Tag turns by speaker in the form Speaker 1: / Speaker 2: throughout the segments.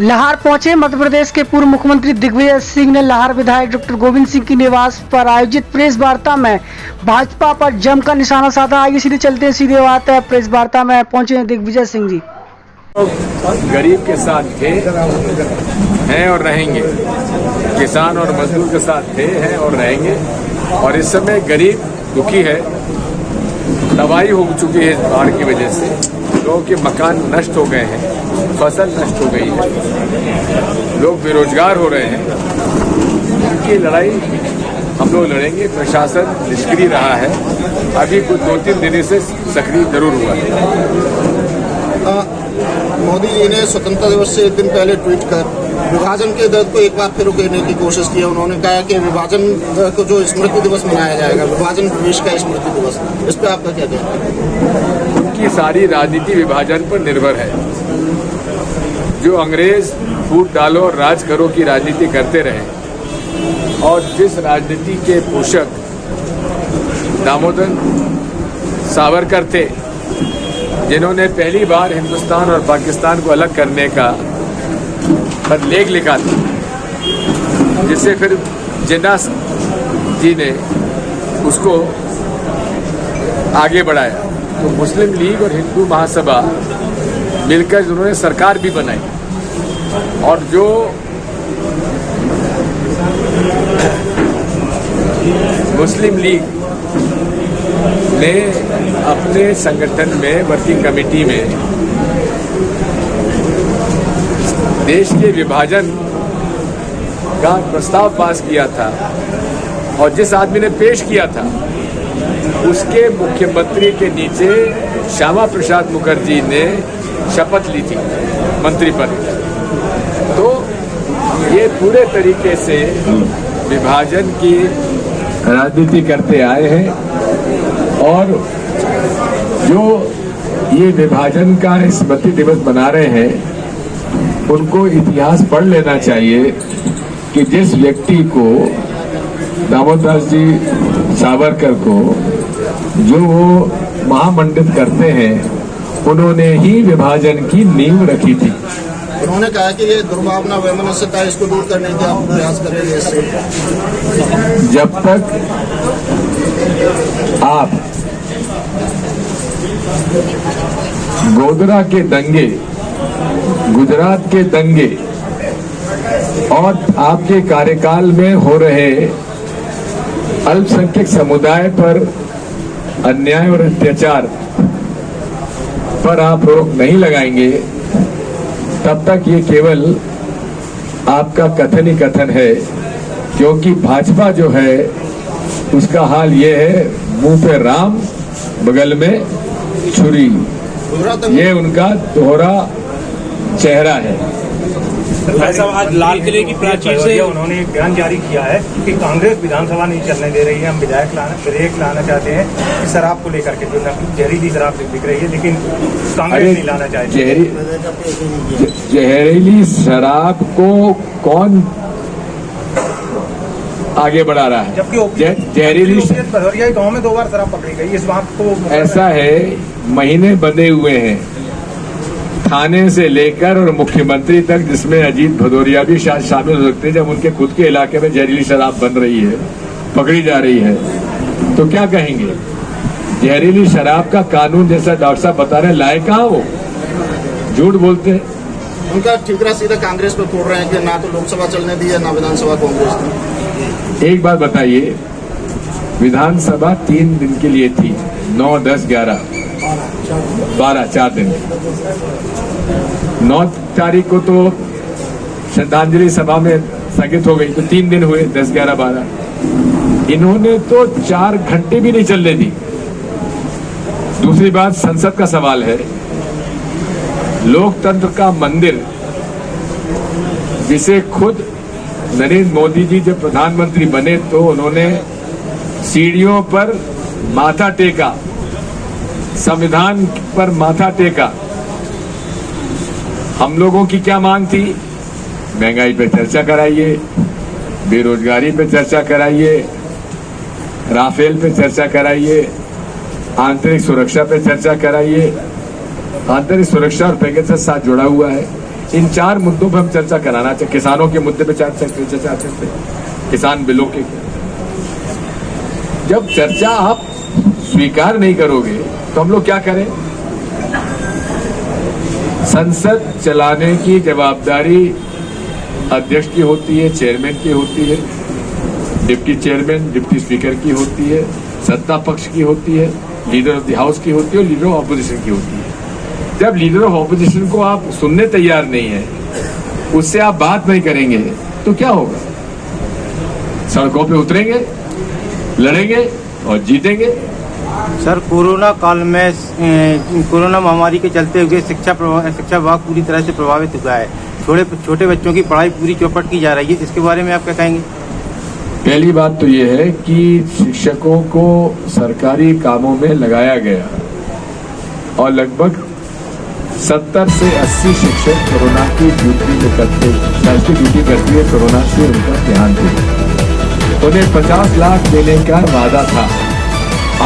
Speaker 1: लाहौर पहुंचे मध्य प्रदेश के पूर्व मुख्यमंत्री दिग्विजय सिंह ने लाहौर विधायक डॉक्टर गोविंद सिंह की निवास पर आयोजित प्रेस वार्ता में भाजपा पर जमकर निशाना साधा। आगे सीधे चलते हैं, सीधे बात है, प्रेस वार्ता में पहुंचे दिग्विजय सिंह जी।
Speaker 2: गरीब के साथ थे, हैं और रहेंगे। किसान और मजदूर के साथ थे, हैं और रहेंगे। और इस समय गरीब दुखी है, तबाही हो चुकी है इस बाढ़ की वजह से। लोगों के मकान नष्ट हो गए हैं, फसल नष्ट हो गई है, लोग बेरोजगार हो रहे हैं। उनकी लड़ाई हम लोग लड़ेंगे। प्रशासन निष्क्रिय रहा है, अभी कुछ 2-3 दिन से सक्रिय जरूर हुआ है।
Speaker 3: मोदी जी ने स्वतंत्रता दिवस से एक दिन पहले ट्वीट कर विभाजन के दर्द को एक बार फिर उकेरने की कोशिश की। उन्होंने कहा कि विभाजन को जो स्मृति दिवस मनाया जाएगा, विभाजन प्रदेश का स्मृति दिवस, इस पर आपका क्या कहना है?
Speaker 2: उनकी सारी राजनीति विभाजन पर निर्भर है। जो अंग्रेज फूट डालो और राज करो की राजनीति करते रहे और जिस राजनीति के पोषक दामोदर सावरकर थे, जिन्होंने पहली बार हिंदुस्तान और पाकिस्तान को अलग करने का पर लेख लिखा था, जिससे फिर जिन्ना जी ने उसको आगे बढ़ाया। तो मुस्लिम लीग और हिंदू महासभा मिलकर उन्होंने सरकार भी बनाई। और जो मुस्लिम लीग ने अपने संगठन में वर्किंग कमेटी में देश के विभाजन का प्रस्ताव पास किया था और जिस आदमी ने पेश किया था उसके मुख्यमंत्री के नीचे श्यामा प्रसाद मुखर्जी ने शपथ ली थी मंत्री पद। तो ये पूरे तरीके से विभाजन की राजनीति करते आए हैं। और जो ये विभाजन का स्मृति दिवस मना रहे हैं, उनको इतिहास पढ़ लेना चाहिए कि जिस व्यक्ति को दामोदर जी सावरकर को जो वो महामंडित करते हैं, उन्होंने ही विभाजन की नींव रखी थी।
Speaker 3: उन्होंने कहा कि ये दुर्भावना वैमनस्यता, इसको दूर करने के आप प्रयास करेंगे। इससे
Speaker 2: जब तक आप गोधरा के दंगे, गुजरात के दंगे और आपके कार्यकाल में हो रहे अल्पसंख्यक समुदाय पर अन्याय और अत्याचार पर आप रोक नहीं लगाएंगे, तब तक ये केवल आपका कथन ही कथन है। क्योंकि भाजपा जो है उसका हाल ये है, मुंह पे राम बगल में छुरी, ये उनका दोहरा चेहरा है।
Speaker 4: भाई साहब, आज लाल किले की प्राचीर से उन्होंने एक बयान जारी किया है कि कांग्रेस विधानसभा नहीं चलने दे रही है, हम विधायक ब्रेक लाना चाहते हैं कि शराब को लेकर के जो जहरीली शराब बिक रही है, लेकिन कांग्रेस नहीं लाना चाहती।
Speaker 2: जहरीली शराब को कौन आगे बढ़ा रहा है?
Speaker 4: जबकि
Speaker 2: जहरीली
Speaker 4: भदौरिया गांव में 2 बार शराब पकड़ी गई। इस बात को
Speaker 2: ऐसा है, महीने बंधे हुए हैं थाने से लेकर और मुख्यमंत्री तक, जिसमें अजीत भदौरिया भी शायद शामिल हो सकते हैं। जब उनके खुद के इलाके में जहरीली शराब बन रही है, पकड़ी जा रही है, तो क्या कहेंगे? जहरीली शराब का कानून जैसा डॉक्टर साहब बता रहे हैं, लाए कहाँ वो? झूठ बोलते हैं।
Speaker 3: उनका ठीकरा सीधा कांग्रेस पे फोड़ रहे हैं कि ना तो लोकसभा चलने दी है, ना विधानसभा कांग्रेस ने।
Speaker 2: एक बात बताइए, विधानसभा 3 दिन के लिए थी, 9, 10, 11, 12, 4 दिन। 9 तारीख को तो श्रद्धांजलि सभा में स्थगित हो गई, तो 3 दिन हुए, 10, 11, 12। इन्होंने तो 4 घंटे भी नहीं चलने दी। दूसरी बात, संसद का सवाल है, लोकतंत्र का मंदिर, जिसे खुद नरेंद्र मोदी जी जब प्रधानमंत्री बने तो उन्होंने सीढ़ियों पर माथा टेका, संविधान पर माथा टेका। हम लोगों की क्या मांग थी? महंगाई पे चर्चा कराइए, बेरोजगारी पे चर्चा कराइए, राफेल पे चर्चा कराइए, आंतरिक सुरक्षा पे चर्चा कराइए। आंतरिक सुरक्षा और पैकेज से साथ जुड़ा हुआ है। इन 4 मुद्दों पर हम चर्चा कराना चाहते, किसानों के मुद्दे पे चर्चा चाहते थे, किसान बिलों के। जब चर्चा आप स्वीकार नहीं करोगे तो हम लोग क्या करें? संसद चलाने की जवाबदारी अध्यक्ष की होती है, चेयरमैन की होती है, डिप्टी चेयरमैन, डिप्टी स्पीकर की होती है, सत्ता पक्ष की होती है, लीडर ऑफ द हाउस की होती है और लीडर ऑफ ऑपोजिशन की होती है। जब लीडर ऑफ ऑपोजिशन को आप सुनने तैयार नहीं है, उससे आप बात नहीं करेंगे तो क्या होगा? सड़कों पे उतरेंगे, लड़ेंगे और जीतेंगे।
Speaker 5: सर, कोरोना काल में कोरोना महामारी के चलते हुए शिक्षा विभाग पूरी तरह से प्रभावित हुआ है। छोटे बच्चों की पढ़ाई पूरी चौपट की जा रही है, इसके बारे में आप क्या कहेंगे?
Speaker 2: पहली बात तो ये है कि शिक्षकों को सरकारी कामों में लगाया गया और लगभग 70 से 80 शिक्षक कोरोना की ड्यूटी करते हुए कोरोना से उनका ध्यान दिया। उन्हें 50 लाख देने का वादा था।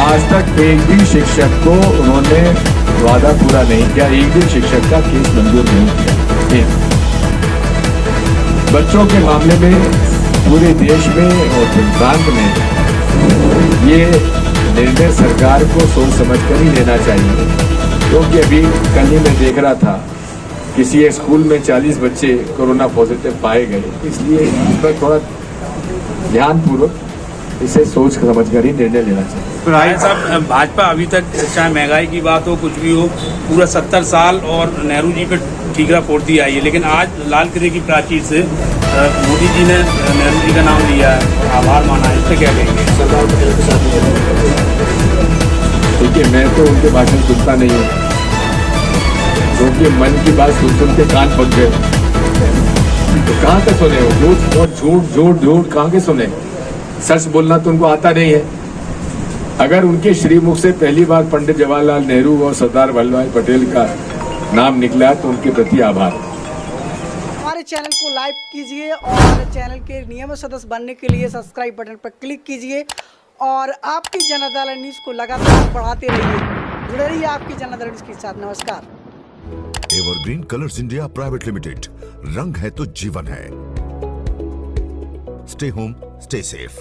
Speaker 2: आज तक एक भी शिक्षक को उन्होंने वादा पूरा नहीं किया, एक भी शिक्षक का केस मंजूर नहीं किया। बच्चों के मामले में पूरे देश में और प्रांत में ये निर्णय सरकार को सोच समझकर ही लेना चाहिए, क्योंकि अभी कल ही मैं देख रहा था किसी एक स्कूल में 40 बच्चे कोरोना पॉजिटिव पाए गए। इसलिए इस पर थोड़ा ध्यानपूर्वक इसे सोच समझकर ही निर्णय लेना चाहिए।
Speaker 6: साहब, भाजपा अभी तक चाहे महंगाई की बात हो, कुछ भी हो, पूरा 70 साल और नेहरू जी पे ठीकरा फोड़ती आई है, लेकिन आज लाल किले की प्राचीर से मोदी जी ने नेहरू जी का नाम लिया है और आभार माना है। इस पर क्या कहेंगे?
Speaker 3: सरदार पटेल के साथ
Speaker 2: देखिए, मैं तो उनके भाषण सुनता नहीं हूँ, क्योंकि मन की बात सुन के कान पक गए। तो कहाँ तक सुने हो? झूठ कहाँ के सुने? सच बोलना तो उनको आता नहीं है। अगर उनके श्रीमुख से पहली बार पंडित जवाहरलाल नेहरू और सरदार वल्लभ भाई पटेल का नाम निकला तो उनके प्रति आभार।
Speaker 1: हमारे चैनल को लाइक कीजिए और चैनल के नियमित सदस्य बनने के लिए सब्सक्राइब बटन पर क्लिक कीजिए और आपकी जनता दल न्यूज़ को लगातार बढ़ाते रहिए। जुड़े रहिए आपकी जनता दल न्यूज़ के साथ। नमस्कार।
Speaker 7: Evergreen colours India private limited, रंग है तो जीवन है। Stay home, stay safe.